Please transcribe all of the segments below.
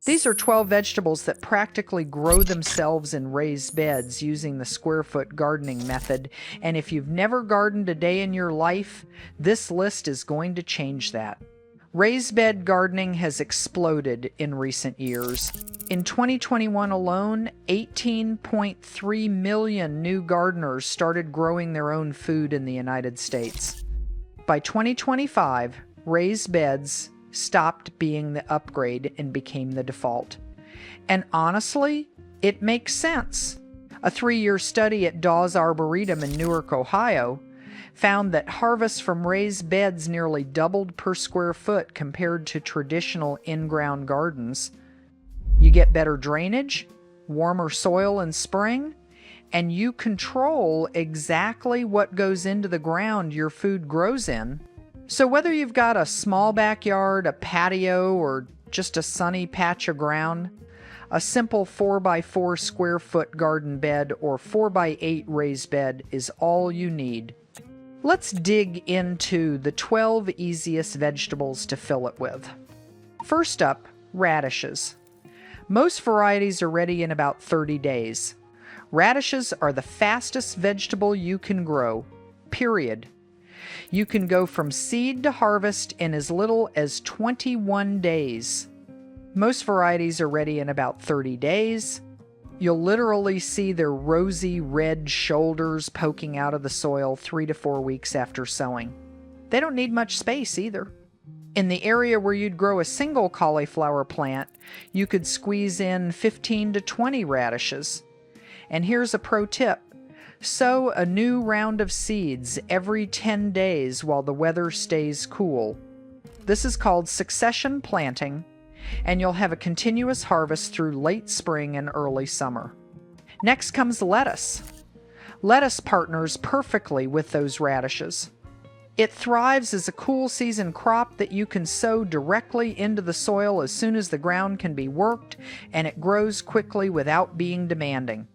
These are 12 vegetables that practically grow themselves in raised beds using the square foot gardening method. And if you've never gardened a day in your life, this list is going to change that. Raised bed gardening has exploded in recent years. In 2021 alone, 18.3 million new gardeners started growing their own food in the United States. By 2025, raised beds stopped being the upgrade and became the default. And honestly, it makes sense. A 3-year study at Dawes Arboretum in Newark, Ohio, found that harvests from raised beds nearly doubled per square foot compared to traditional in-ground gardens. You get better drainage, warmer soil in spring, and you control exactly what goes into the ground your food grows in. So whether you've got a small backyard, a patio, or just a sunny patch of ground, a simple 4x4 square foot garden bed or 4x8 raised bed is all you need. Let's dig into the 12 easiest vegetables to fill it with. First up, radishes. Most varieties are ready in about 30 days. Radishes are the fastest vegetable you can grow, period. You can go from seed to harvest in as little as 21 days. Most varieties are ready in about 30 days. You'll literally see their rosy red shoulders poking out of the soil 3 to 4 weeks after sowing. They don't need much space either. In the area where you'd grow a single cauliflower plant, you could squeeze in 15 to 20 radishes. And here's a pro tip. Sow a new round of seeds every 10 days while the weather stays cool. This is called succession planting, and you'll have a continuous harvest through late spring and early summer. Next comes lettuce. Lettuce partners perfectly with those radishes. It thrives as a cool season crop that you can sow directly into the soil as soon as the ground can be worked, and it grows quickly without being demanding.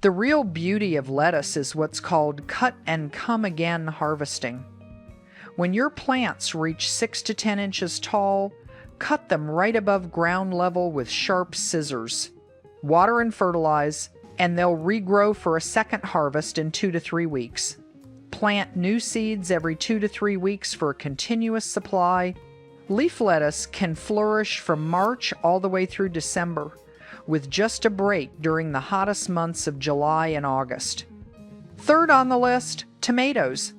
The real beauty of lettuce is what's called cut and come again harvesting. When your plants reach 6 to 10 inches tall, cut them right above ground level with sharp scissors. Water and fertilize, and they'll regrow for a second harvest in 2 to 3 weeks. Plant new seeds every 2 to 3 weeks for a continuous supply. Leaf lettuce can flourish from March all the way through December, with just a break during the hottest months of July and August. Third on the list, tomatoes.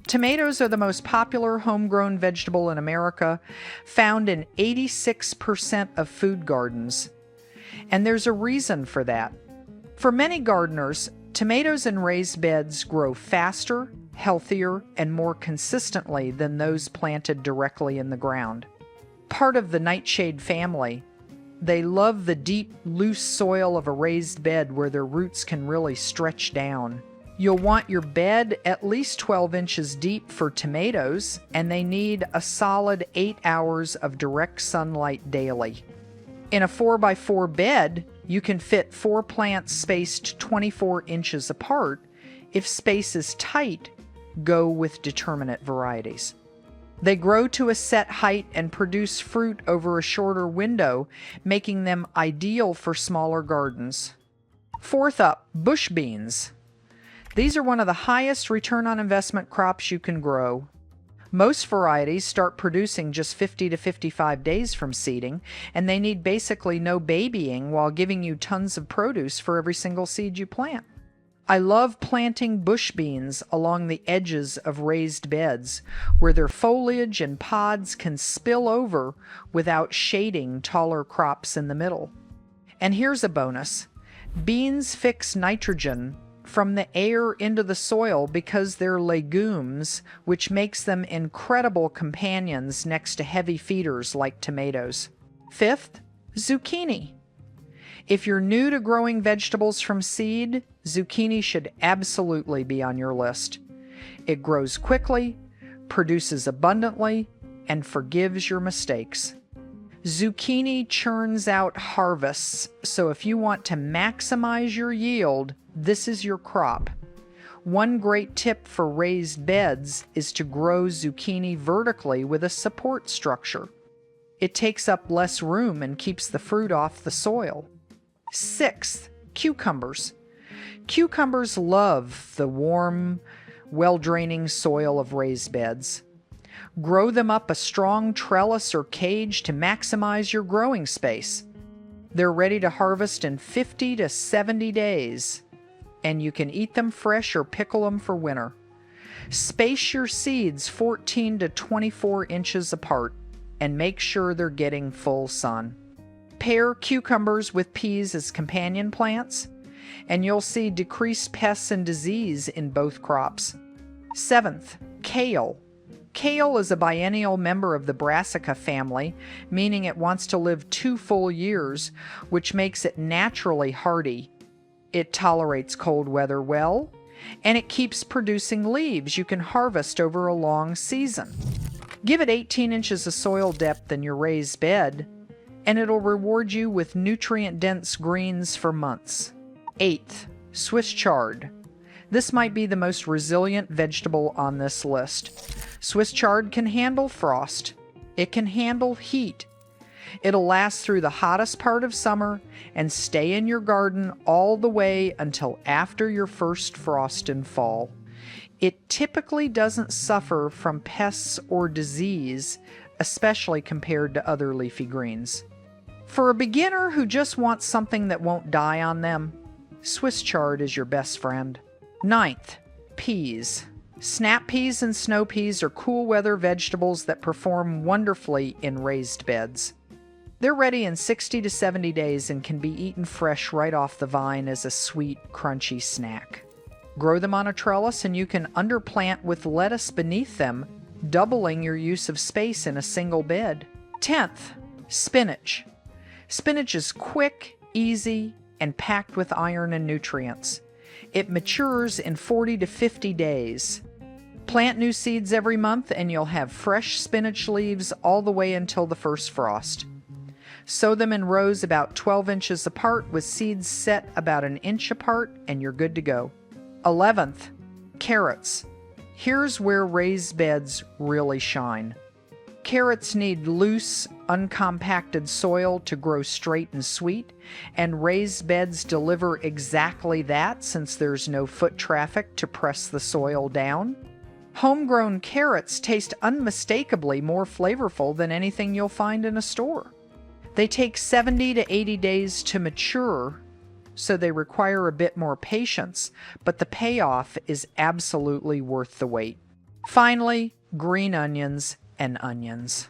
Tomatoes are the most popular homegrown vegetable in America, found in 86% of food gardens. And there's a reason for that. For many gardeners, tomatoes in raised beds grow faster, healthier, and more consistently than those planted directly in the ground. Part of the nightshade family, they love the deep, loose soil of a raised bed where their roots can really stretch down. You'll want your bed at least 12 inches deep for tomatoes, and they need a solid 8 hours of direct sunlight daily. In a 4x4 bed, you can fit 4 plants spaced 24 inches apart. If space is tight, go with determinate varieties. They grow to a set height and produce fruit over a shorter window, making them ideal for smaller gardens. Fourth up, bush beans. These are one of the highest return on investment crops you can grow. Most varieties start producing just 50 to 55 days from seeding, and they need basically no babying while giving you tons of produce for every single seed you plant. I love planting bush beans along the edges of raised beds where their foliage and pods can spill over without shading taller crops in the middle. And here's a bonus. Beans fix nitrogen from the air into the soil because they're legumes, which makes them incredible companions next to heavy feeders like tomatoes. Fifth, zucchini. If you're new to growing vegetables from seed, zucchini should absolutely be on your list. It grows quickly, produces abundantly, and forgives your mistakes. Zucchini churns out harvests, so if you want to maximize your yield, this is your crop. One great tip for raised beds is to grow zucchini vertically with a support structure. It takes up less room and keeps the fruit off the soil. Sixth, cucumbers. Cucumbers love the warm, well-draining soil of raised beds. Grow them up a strong trellis or cage to maximize your growing space. They're ready to harvest in 50 to 70 days, and you can eat them fresh or pickle them for winter. Space your seeds 14 to 24 inches apart and make sure they're getting full sun. Pair cucumbers with peas as companion plants, and you'll see decreased pests and disease in both crops. Seventh, kale. Kale is a biennial member of the Brassica family, meaning it wants to live 2 full years, which makes it naturally hardy. It tolerates cold weather well, and it keeps producing leaves you can harvest over a long season. Give it 18 inches of soil depth in your raised bed, and it'll reward you with nutrient-dense greens for months. Eighth, Swiss chard. This might be the most resilient vegetable on this list. Swiss chard can handle frost. It can handle heat. It'll last through the hottest part of summer and stay in your garden all the way until after your first frost in fall. It typically doesn't suffer from pests or disease, especially compared to other leafy greens. For a beginner who just wants something that won't die on them, Swiss chard is your best friend. Ninth, peas. Snap peas and snow peas are cool weather vegetables that perform wonderfully in raised beds. They're ready in 60 to 70 days and can be eaten fresh right off the vine as a sweet, crunchy snack. Grow them on a trellis and you can underplant with lettuce beneath them, doubling your use of space in a single bed. 10th, spinach. Spinach is quick, easy, and packed with iron and nutrients. It matures in 40 to 50 days. Plant new seeds every month and you'll have fresh spinach leaves all the way until the first frost. Sow them in rows about 12 inches apart with seeds set about an inch apart and you're good to go. 11th, carrots. Here's where raised beds really shine. Carrots need loose, uncompacted soil to grow straight and sweet, and raised beds deliver exactly that since there's no foot traffic to press the soil down. Homegrown carrots taste unmistakably more flavorful than anything you'll find in a store. They take 70 to 80 days to mature, so they require a bit more patience, but the payoff is absolutely worth the wait. Finally, green onions and onions.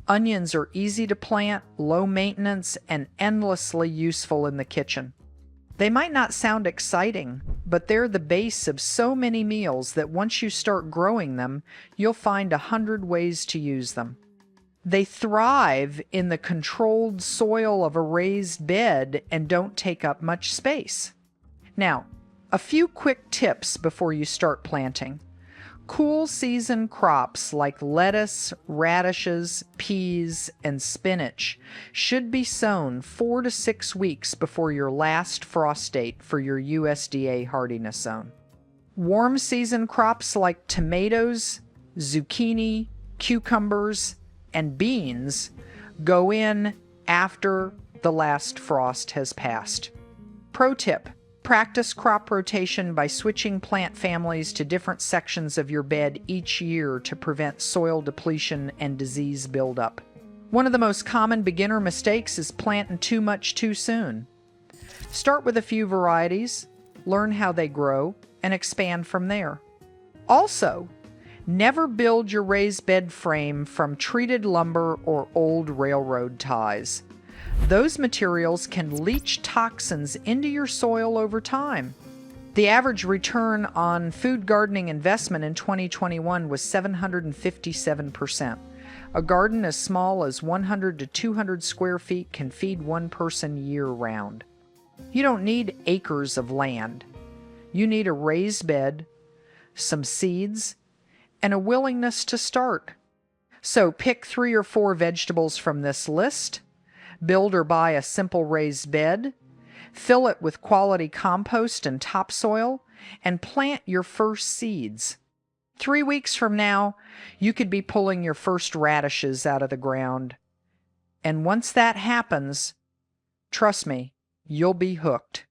Onions are easy to plant, low maintenance, and endlessly useful in the kitchen. They might not sound exciting, but they're the base of so many meals that once you start growing them, you'll find 100 ways to use them. They thrive in the controlled soil of a raised bed and don't take up much space. Now, a few quick tips before you start planting. Cool season crops like lettuce, radishes, peas, and spinach should be sown 4 to 6 weeks before your last frost date for your USDA hardiness zone. Warm season crops like tomatoes, zucchini, cucumbers, and beans go in after the last frost has passed. Pro tip: practice crop rotation by switching plant families to different sections of your bed each year to prevent soil depletion and disease buildup. One of the most common beginner mistakes is planting too much too soon. Start with a few varieties, learn how they grow, and expand from there. Also, never build your raised bed frame from treated lumber or old railroad ties. Those materials can leach toxins into your soil over time. The average return on food gardening investment in 2021 was 757%. A garden as small as 100 to 200 square feet can feed one person year-round. You don't need acres of land. You need a raised bed, some seeds, and a willingness to start. So pick 3 or 4 vegetables from this list. Build or buy a simple raised bed, fill it with quality compost and topsoil, and plant your first seeds. 3 weeks from now, you could be pulling your first radishes out of the ground. And once that happens, trust me, you'll be hooked.